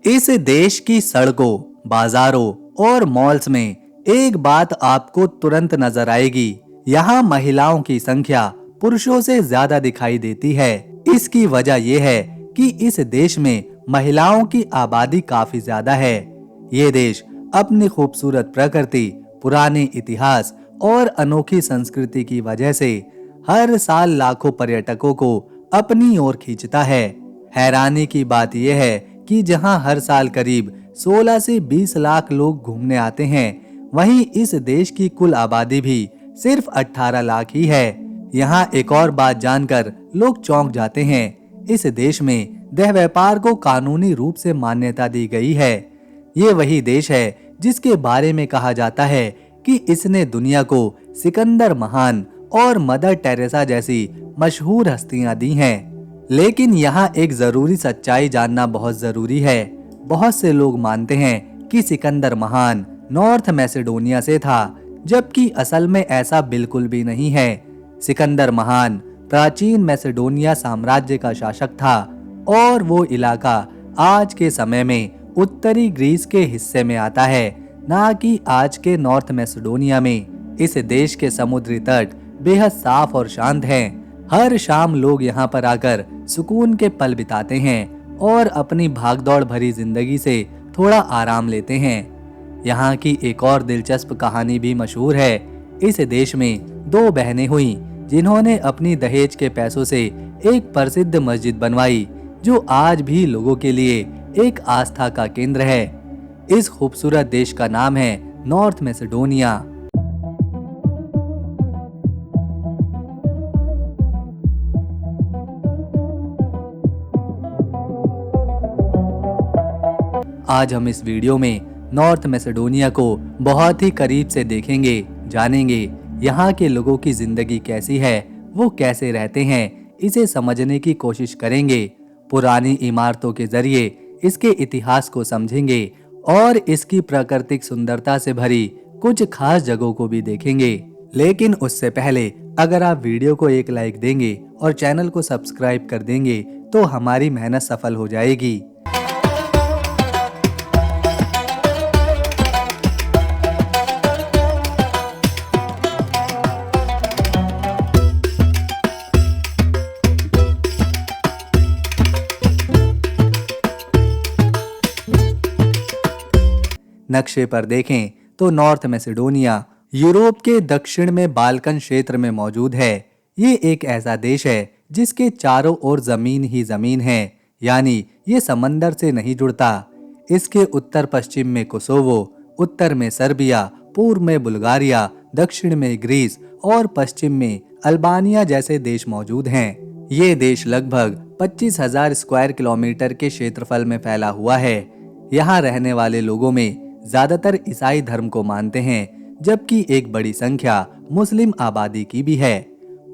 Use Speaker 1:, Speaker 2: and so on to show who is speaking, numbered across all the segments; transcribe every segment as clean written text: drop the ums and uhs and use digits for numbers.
Speaker 1: इस देश की सड़कों, बाजारों और मॉल्स में एक बात आपको तुरंत नजर आएगी। यहाँ महिलाओं की संख्या पुरुषों से ज्यादा दिखाई देती है। इसकी वजह यह है कि इस देश में महिलाओं की आबादी काफी ज्यादा है। ये देश अपनी खूबसूरत प्रकृति, पुराने इतिहास और अनोखी संस्कृति की वजह से हर साल लाखों पर्यटकों को अपनी ओर खींचता है। हैरानी की बात यह है कि जहां हर साल करीब 16 से 20 लाख लोग घूमने आते हैं, वहीं इस देश की कुल आबादी भी सिर्फ 18 लाख ही है। यहाँ एक और बात जानकर लोग चौंक जाते हैं। इस देश में देह व्यापार को कानूनी रूप से मान्यता दी गई है। ये वही देश है जिसके बारे में कहा जाता है कि इसने दुनिया को सिकंदर महान और मदर टेरेसा जैसी मशहूर हस्तियां दी हैं। लेकिन यहाँ एक जरूरी सच्चाई जानना बहुत जरूरी है। बहुत से लोग मानते हैं कि सिकंदर महान नॉर्थ मैसेडोनिया से था, जबकि असल में ऐसा बिल्कुल भी नहीं है। सिकंदर महान प्राचीन मैसेडोनिया साम्राज्य का शासक था और वो इलाका आज के समय में उत्तरी ग्रीस के हिस्से में आता है, ना कि आज के नॉर्थ मैसेडोनिया में। इस देश के समुद्री तट बेहद साफ और शांत हैं। हर शाम लोग यहाँ पर आकर सुकून के पल बिताते हैं और अपनी भागदौड़ भरी जिंदगी से थोड़ा आराम लेते हैं। यहाँ की एक और दिलचस्प कहानी भी मशहूर है। इस देश में दो बहनें हुईं जिन्होंने अपनी दहेज के पैसों से एक प्रसिद्ध मस्जिद बनवाई, जो आज भी लोगों के लिए एक आस्था का केंद्र है। इस खूबसूरत देश का नाम है नॉर्थ मैसेडोनिया। आज हम इस वीडियो में नॉर्थ मैसेडोनिया को बहुत ही करीब से देखेंगे, जानेंगे यहाँ के लोगों की जिंदगी कैसी है, वो कैसे रहते हैं, इसे समझने की कोशिश करेंगे। पुरानी इमारतों के जरिए इसके इतिहास को समझेंगे और इसकी प्राकृतिक सुंदरता से भरी कुछ खास जगहों को भी देखेंगे। लेकिन उससे पहले अगर आप वीडियो को एक लाइक देंगे और चैनल को सब्सक्राइब कर देंगे तो हमारी मेहनत सफल हो जाएगी। नक्शे पर देखें तो नॉर्थ मैसेडोनिया यूरोप के दक्षिण में बाल्कन क्षेत्र में मौजूद है। ये एक ऐसा देश है जिसके चारों ओर जमीन ही जमीन है, यानी ये समंदर से नहीं जुड़ता। इसके उत्तर पश्चिम में कोसोवो, उत्तर में सर्बिया, पूर्व में बुल्गारिया, दक्षिण में ग्रीस और पश्चिम में अल्बानिया जैसे देश मौजूद हैं। ये देश लगभग 25,000 स्क्वायर किलोमीटर के क्षेत्रफल में फैला हुआ है। यहाँ रहने वाले लोगों में ज्यादातर ईसाई धर्म को मानते हैं, जबकि एक बड़ी संख्या मुस्लिम आबादी की भी है।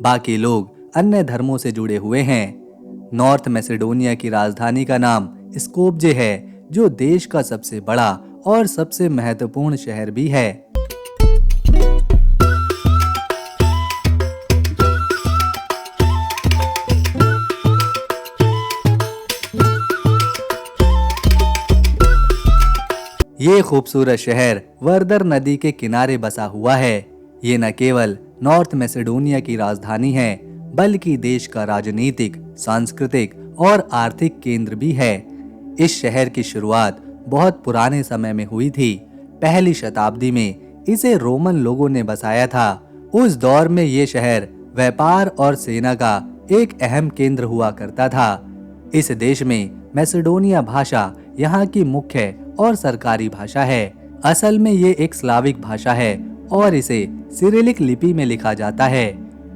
Speaker 1: बाकी लोग अन्य धर्मों से जुड़े हुए हैं। नॉर्थ मैसेडोनिया की राजधानी का नाम स्कोप्जे है, जो देश का सबसे बड़ा और सबसे महत्वपूर्ण शहर भी है। ये खूबसूरत शहर वर्दर नदी के किनारे बसा हुआ है। ये न केवल नॉर्थ मैसेडोनिया की राजधानी है, बल्कि देश का राजनीतिक, सांस्कृतिक और आर्थिक केंद्र भी है। इस शहर की शुरुआत बहुत पुराने समय में हुई थी। पहली शताब्दी में इसे रोमन लोगों ने बसाया था। उस दौर में ये शहर व्यापार और सेना का एक अहम केंद्र हुआ करता था। इस देश में मैसेडोनिया भाषा यहाँ की मुख्य और सरकारी भाषा है। असल में ये एक स्लाविक भाषा है और इसे सिरिलिक लिपि में लिखा जाता है।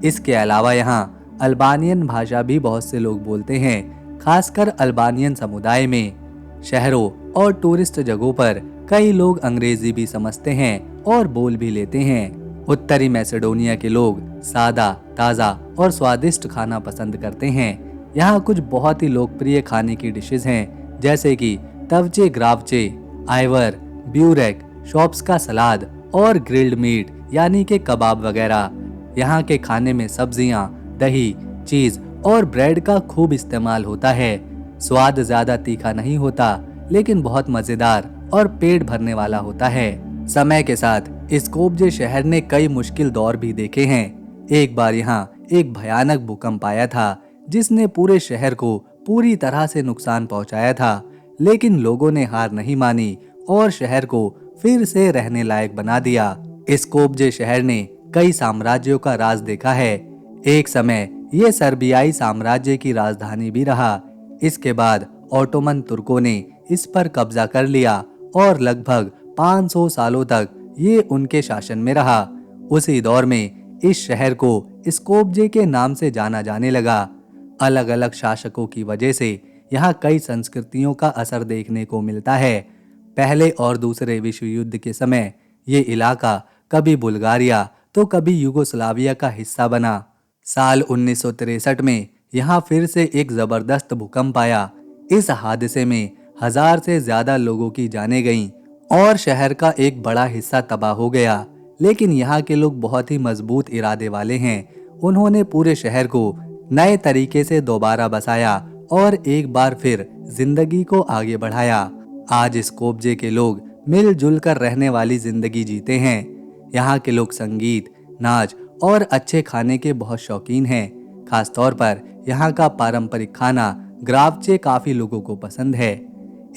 Speaker 1: इसके अलावा यहाँ अल्बानियन भाषा भी बहुत से लोग बोलते हैं, खासकर अल्बानियन समुदाय में। शहरों और टूरिस्ट जगहों पर कई लोग अंग्रेजी भी समझते हैं और बोल भी लेते हैं। उत्तरी मैसेडोनिया के लोग सादा, ताज़ा और स्वादिष्ट खाना पसंद करते हैं। यहाँ कुछ बहुत ही लोकप्रिय खाने की डिशेज हैं, जैसे कि तवचे ग्रावचे, आइवर, ब्यूरेक, शॉप्स का सलाद और ग्रिल्ड मीट यानी के कबाब वगैरह। यहाँ के खाने में सब्जियाँ, दही, चीज और ब्रेड का खूब इस्तेमाल होता है। स्वाद ज्यादा तीखा नहीं होता, लेकिन बहुत मजेदार और पेट भरने वाला होता है। समय के साथ स्कोपजे शहर ने कई मुश्किल दौर भी देखे हैं। एक बार यहाँ एक भयानक भूकंप आया था जिसने पूरे शहर को पूरी तरह से नुकसान पहुंचाया था, लेकिन लोगों ने हार नहीं मानी और शहर को फिर से रहने लायक बना दिया। स्कोपजे शहर ने कई साम्राज्यों का राज देखा है। एक समय ये सर्बियाई साम्राज्य की राजधानी भी रहा। इसके बाद ओटोमन तुर्कों ने इस पर कब्जा कर लिया और लगभग 500 सालों तक ये उनके शासन में रहा। उसी दौर में इस शहर को स्कोपजे के नाम से जाना जाने लगा। अलग अलग शासकों की वजह से यहाँ कई संस्कृतियों का असर देखने को मिलता है। पहले और दूसरे विश्व युद्ध के समय ये इलाका कभी बुल्गारिया तो कभी यूगोस्लाविया का हिस्सा बना। साल 1963 में यहाँ फिर से एक जबरदस्त भूकंप आया। इस हादसे में 1000 से ज्यादा लोगों की जानें गईं और शहर का एक बड़ा हिस्सा तबाह हो गया। लेकिन यहाँ के लोग बहुत ही मजबूत इरादे वाले हैं। उन्होंने पूरे शहर को नए तरीके से दोबारा बसाया और एक बार फिर जिंदगी को आगे बढ़ाया। आज स्कोपजे के लोग मिलजुल कर रहने वाली जिंदगी जीते हैं। यहाँ के लोग संगीत, नाच और अच्छे खाने के बहुत शौकीन हैं। खास तौर पर यहाँ का पारंपरिक खाना ग्रावचे काफी लोगों को पसंद है।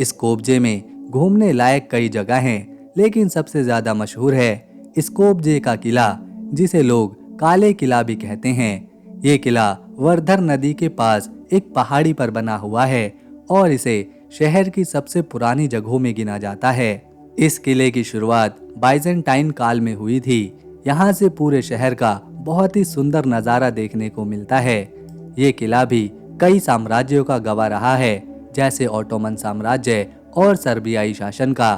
Speaker 1: स्कोपजे में घूमने लायक कई जगह हैं, लेकिन सबसे ज्यादा मशहूर है स्कोपजे का किला, जिसे लोग काले किला भी कहते हैं। ये किला वर्धर नदी के पास एक पहाड़ी पर बना हुआ है और इसे शहर की सबसे पुरानी जगहों में गिना जाता है। इस किले की शुरुआत बाइजेंटाइन काल में हुई थी। यहाँ से पूरे शहर का बहुत ही सुंदर नज़ारा देखने को मिलता है। ये किला भी कई साम्राज्यों का गवाह रहा है, जैसे ओटोमन साम्राज्य और सर्बियाई शासन का।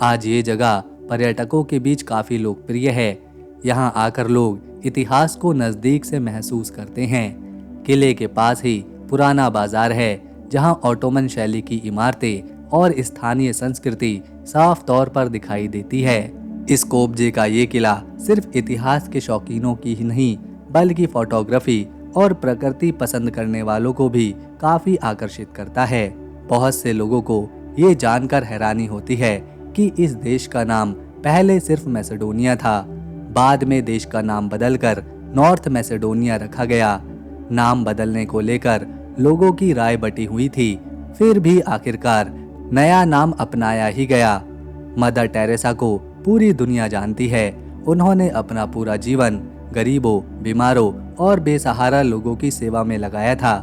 Speaker 1: आज ये जगह पर्यटकों के बीच काफी लोकप्रिय है। यहाँ आकर लोग इतिहास को नजदीक से महसूस करते हैं। किले के पास ही पुराना बाजार है, जहाँ ओटोमन शैली की इमारतें और स्थानीय संस्कृति साफ तौर पर दिखाई देती है। स्कोपजे का ये किला सिर्फ इतिहास के शौकीनों की ही नहीं, बल्कि फोटोग्राफी और प्रकृति पसंद करने वालों को भी काफी आकर्षित करता है। बहुत से लोगों को ये जानकर हैरानी होती है कि इस देश का नाम पहले सिर्फ मैसेडोनिया था। बाद में देश का नाम बदलकर नॉर्थ मैसेडोनिया रखा गया। नाम बदलने को लेकर लोगों की राय बटी हुई थी, फिर भी आखिरकार नया नाम अपनाया ही गया। मदर टेरेसा को पूरी दुनिया जानती है। उन्होंने अपना पूरा जीवन गरीबों, बीमारों और बेसहारा लोगों की सेवा में लगाया था।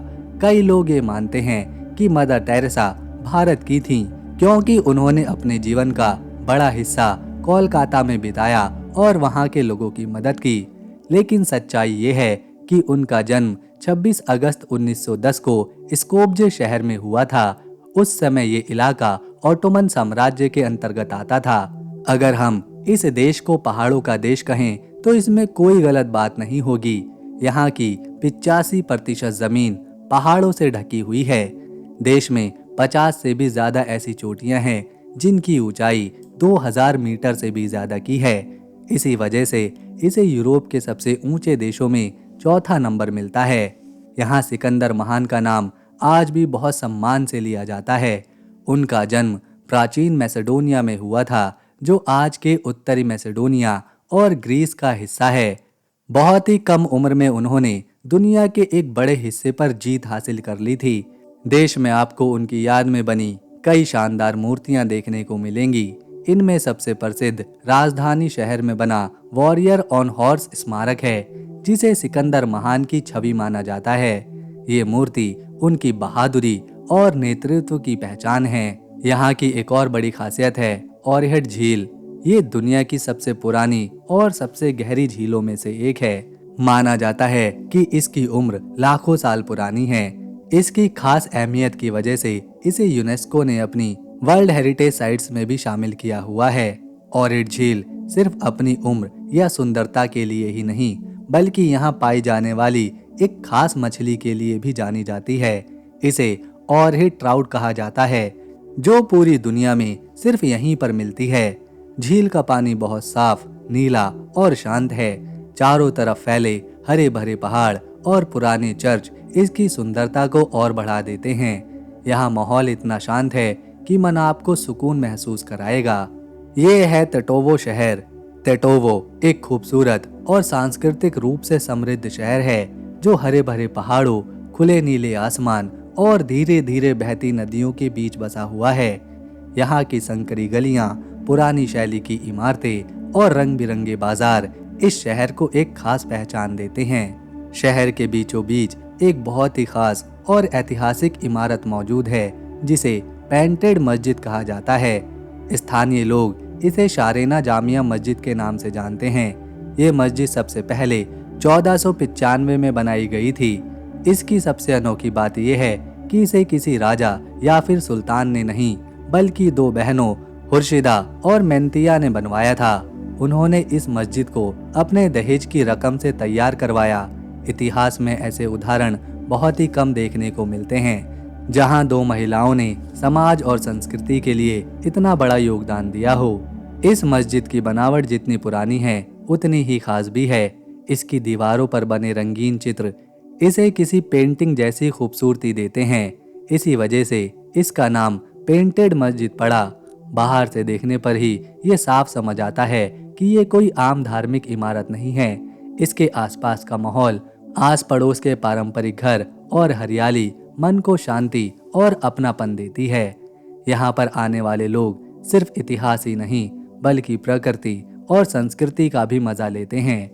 Speaker 1: कई लोग ये मानते हैं कि मदर टेरेसा भारत की थीं, क्योंकि उन्होंने अपने जीवन का बड़ा हिस्सा कोलकाता में बिताया और वहाँ के लोगों की मदद की। लेकिन सच्चाई ये है कि उनका जन्म 26 अगस्त 1910 को स्कोपजे शहर में हुआ था। उस समय ये इलाका ओटोमन साम्राज्य के अंतर्गत आता था। अगर हम इस देश को पहाड़ों का देश कहें तो इसमें कोई गलत बात नहीं होगी। यहाँ की 85% जमीन पहाड़ों से ढकी हुई है। देश में 50 से भी ज्यादा ऐसी चोटियां हैं जिनकी ऊंचाई 2000 मीटर से भी ज्यादा की है। इसी वजह से इसे यूरोप के सबसे ऊंचे देशों में चौथा नंबर मिलता है। यहाँ सिकंदर महान का नाम आज भी बहुत सम्मान से लिया जाता है। उनका जन्म प्राचीन मैसेडोनिया में हुआ था, जो आज के उत्तरी मैसेडोनिया और ग्रीस का हिस्सा है। बहुत ही कम उम्र में उन्होंने दुनिया के एक बड़े हिस्से पर जीत हासिल कर ली थी। देश में आपको उनकी याद में बनी कई शानदार मूर्तियां देखने को मिलेंगी। इनमें सबसे प्रसिद्ध राजधानी शहर में बना वॉरियर ऑन हॉर्स स्मारक है, जिसे सिकंदर महान की छवि माना जाता है। ये मूर्ति उनकी बहादुरी और नेतृत्व की पहचान है। यहाँ की एक और बड़ी खासियत है ओरहेड झील। ये दुनिया की सबसे पुरानी और सबसे गहरी झीलों में से एक है। माना जाता है कि इसकी उम्र लाखों साल पुरानी है। इसकी खास अहमियत की वजह से इसे यूनेस्को ने अपनी वर्ल्ड हेरिटेज साइट्स में भी शामिल किया हुआ है। ओरहेड झील सिर्फ अपनी उम्र या सुंदरता के लिए ही नहीं, बल्कि यहाँ पाई जाने वाली एक खास मछली के लिए भी जानी जाती है। इसे ओरहेड ट्राउट कहा जाता है, जो पूरी दुनिया में सिर्फ यहीं पर मिलती है। झील का पानी बहुत साफ, नीला और शांत है। चारों तरफ फैले हरे भरे पहाड़ और पुराने चर्च इसकी सुंदरता को और बढ़ा देते हैं। यहाँ माहौल इतना शांत है कि मन आपको सुकून महसूस कराएगा। ये है टेटोवो शहर। टेटोवो एक खूबसूरत और सांस्कृतिक रूप से समृद्ध शहर है जो हरे भरे पहाड़ों, खुले नीले आसमान और धीरे धीरे बहती नदियों के बीच बसा हुआ है। यहाँ की संकरी गलियाँ, पुरानी शैली की इमारतें और रंग बिरंगे बाजार इस शहर को एक खास पहचान देते हैं। शहर के बीचों बीच एक बहुत ही खास और ऐतिहासिक इमारत मौजूद है जिसे पेंटेड मस्जिद कहा जाता है। स्थानीय लोग इसे शारेना जामिया मस्जिद के नाम से जानते हैं। ये मस्जिद सबसे पहले 1495 में बनाई गई थी। इसकी सबसे अनोखी बात यह है कि इसे किसी राजा या फिर सुल्तान ने नहीं, बल्कि दो बहनों खुर्शिदा और मेंतिया ने बनवाया था। उन्होंने इस मस्जिद को अपने दहेज की रकम से तैयार करवाया। इतिहास में ऐसे उदाहरण बहुत ही कम देखने को मिलते हैं जहां दो महिलाओं ने समाज और संस्कृति के लिए इतना बड़ा योगदान दिया हो। इस मस्जिद की बनावट जितनी पुरानी है उतनी ही खास भी है। इसकी दीवारों पर बने रंगीन चित्र इसे किसी पेंटिंग जैसी खूबसूरती देते हैं। इसी वजह से इसका नाम पेंटेड मस्जिद पड़ा। बाहर से देखने पर ही ये साफ समझ आता है कि ये कोई आम धार्मिक इमारत नहीं है। इसके आसपास का माहौल, आस पड़ोस के पारंपरिक घर और हरियाली मन को शांति और अपनापन देती है। यहाँ पर आने वाले लोग सिर्फ इतिहास ही नहीं बल्कि प्रकृति और संस्कृति का भी मजा लेते हैं।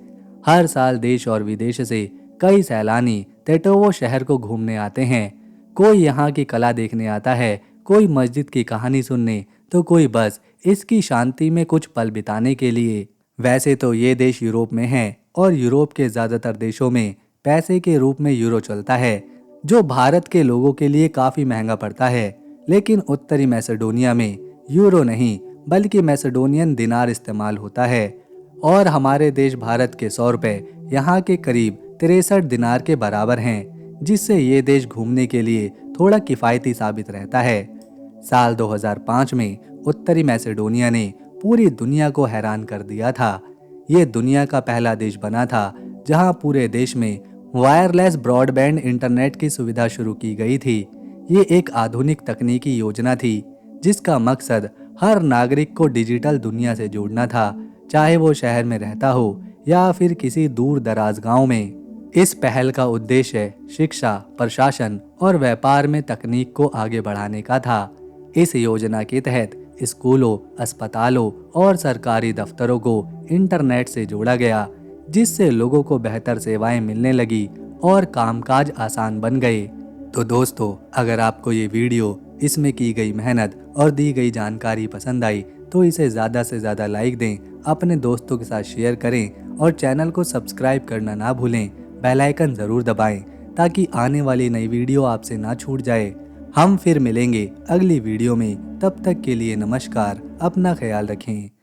Speaker 1: हर साल देश और विदेश से कई सैलानी टेटोवो शहर को घूमने आते हैं। कोई यहाँ की कला देखने आता है, कोई मस्जिद की कहानी सुनने, तो कोई बस इसकी शांति में कुछ पल बिताने के लिए। वैसे तो ये देश यूरोप में है और यूरोप के ज्यादातर देशों में पैसे के रूप में यूरो चलता है, जो भारत के लोगों के लिए काफी महंगा पड़ता है। लेकिन उत्तरी मैसेडोनिया में यूरो नहीं बल्कि मैसेडोनियन दिनार इस्तेमाल होता है और हमारे देश भारत के 100 रुपए यहाँ के करीब 63 दिनार के बराबर हैं, जिससे ये देश घूमने के लिए थोड़ा किफ़ायती साबित रहता है। साल 2005 में उत्तरी मैसेडोनिया ने पूरी दुनिया को हैरान कर दिया था। ये दुनिया का पहला देश बना था जहां पूरे देश में वायरलेस ब्रॉडबैंड इंटरनेट की सुविधा शुरू की गई थी। ये एक आधुनिक तकनीकी योजना थी जिसका मकसद हर नागरिक को डिजिटल दुनिया से जोड़ना था, चाहे वो शहर में रहता हो या फिर किसी दूर दराज गाँव में। इस पहल का उद्देश्य शिक्षा, प्रशासन और व्यापार में तकनीक को आगे बढ़ाने का था। इस योजना के तहत स्कूलों, अस्पतालों और सरकारी दफ्तरों को इंटरनेट से जोड़ा गया, जिससे लोगों को बेहतर सेवाएं मिलने लगी और कामकाज आसान बन गए। तो दोस्तों, अगर आपको ये वीडियो, इसमें की गई मेहनत और दी गई जानकारी पसंद आई तो इसे ज़्यादा से ज़्यादा लाइक दें, अपने दोस्तों के साथ शेयर करें और चैनल को सब्सक्राइब करना ना भूलें। बेल आइकन ज़रूर दबाएं ताकि आने वाली नई वीडियो आपसे ना छूट जाए। हम फिर मिलेंगे अगली वीडियो में। तब तक के लिए नमस्कार, अपना ख्याल रखें।